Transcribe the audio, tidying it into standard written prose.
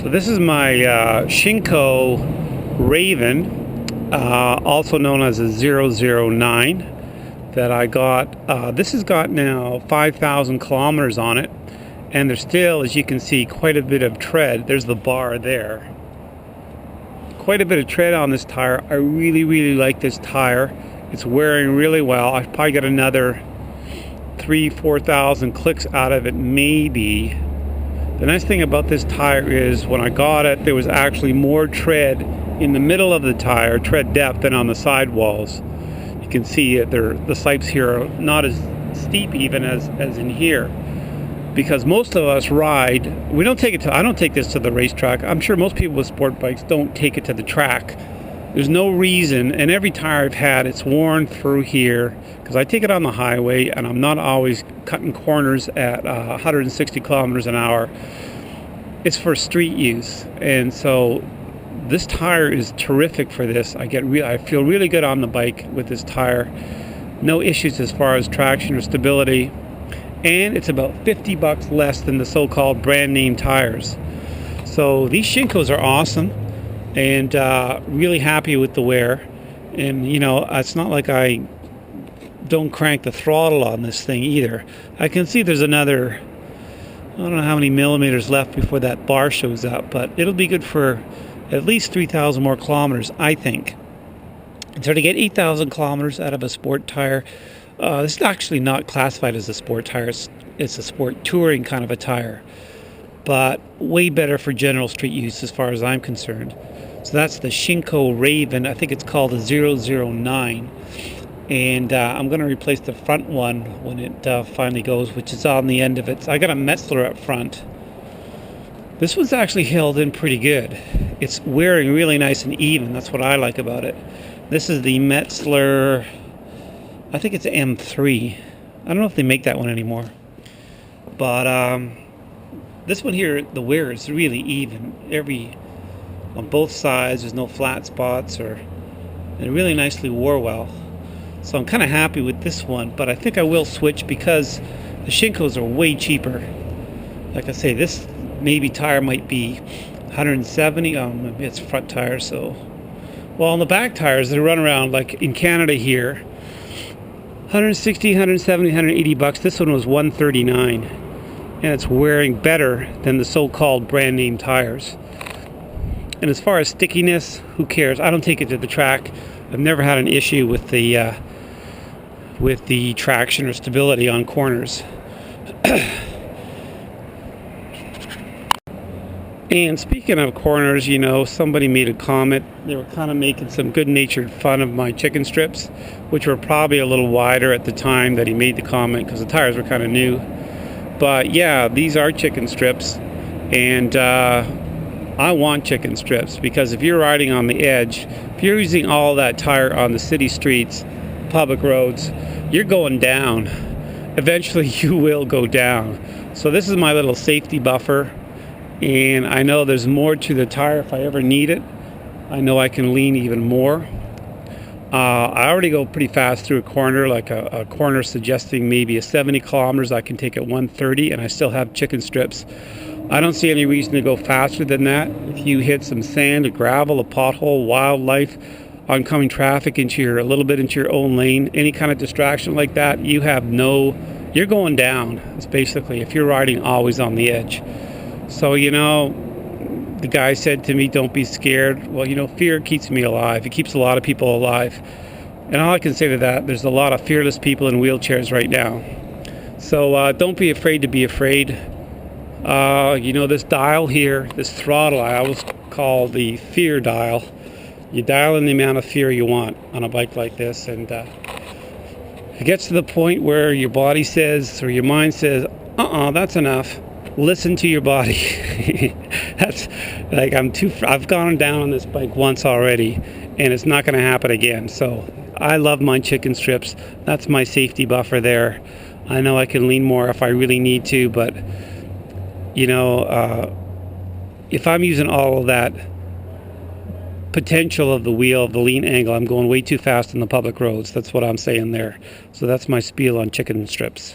So this is my Shinco Raven, also known as a 009, that I got. This has got now 5,000 kilometers on it, and there's still, as you can see, quite a bit of tread. There's the bar there. Quite a bit of tread on this tire. I really like this tire. It's wearing really well. I probably got another 3,000-4,000 clicks out of it, maybe. The nice thing about this tire is when I got it, there was actually more tread in the middle of the tire, tread depth, than on the sidewalls. You can see it, the slopes here are not as steep even as in here. Because most of us ride, I don't take this to the racetrack. I'm sure most people with sport bikes don't take it to the track. There's no reason, and every tire I've had, it's worn through here, because I take it on the highway, and I'm not always cutting corners at 160 kilometers an hour. It's for street use, and so this tire is terrific for this. I feel really good on the bike with this tire. No issues as far as traction or stability, and it's about $50 less than the so-called brand name tires. So these Shinkos are awesome. And really happy with the wear. And you know, it's not like I don't crank the throttle on this thing either. I can see there's another, I don't know how many millimeters left before that bar shows up, but it'll be good for at least 3,000 more kilometers, I think. And so to get 8,000 kilometers out of a sport tire, this is actually not classified as a sport tire. It's a sport touring kind of a tire, but way better for general street use as far as I'm concerned. So that's the Cinco Raven. I think it's called a 009. And I'm going to replace the front one when it finally goes, which is on the end of it. So I got a Metzler up front. This one's actually held in pretty good. It's wearing really nice and even. That's what I like about it. This is the Metzler, I think it's M3. I don't know if they make that one anymore. But this one here, the wear is really even. On both sides, there's no flat spots, and it really nicely wore well. So I'm kind of happy with this one, but I think I will switch because the Shinkos are way cheaper. Like I say, this maybe tire might be 170. Maybe it's front tire. So, well, on the back tires, they run around like in Canada here, 160, 170, 180 bucks. This one was 139, and it's wearing better than the so-called brand name tires. And as far as stickiness, who cares? I don't take it to the track. I've never had an issue with the traction or stability on corners. And speaking of corners, you know, somebody made a comment. They were kind of making some good-natured fun of my chicken strips, which were probably a little wider at the time that he made the comment because the tires were kind of new. But yeah, these are chicken strips, and I want chicken strips because if you're riding on the edge, if you're using all that tire on the city streets, public roads, you're going down. Eventually you will go down. So this is my little safety buffer, and I know there's more to the tire if I ever need it. I know I can lean even more. I already go pretty fast through a corner, like a corner suggesting maybe a 70 kilometers. I can take at 130 and I still have chicken strips. I don't see any reason to go faster than that. If you hit some sand, a gravel, a pothole, wildlife, oncoming traffic a little bit into your own lane, any kind of distraction like that, you're going down. It's basically, if you're riding always on the edge. So, you know, the guy said to me, don't be scared. Well, you know, fear keeps me alive. It keeps a lot of people alive. And all I can say to that, there's a lot of fearless people in wheelchairs right now. So don't be afraid to be afraid. You know, this dial here, this throttle, I always call the fear dial. You dial in the amount of fear you want on a bike like this, and it gets to the point where your body says, or your mind says, that's enough. Listen to your body. That's like, I've gone down on this bike once already, and it's not going to happen again. So I love my chicken strips. That's my safety buffer there. I know I can lean more if I really need to, but you know, if I'm using all of that potential of the wheel, of the lean angle, I'm going way too fast on the public roads. That's what I'm saying there. So that's my spiel on chicken strips.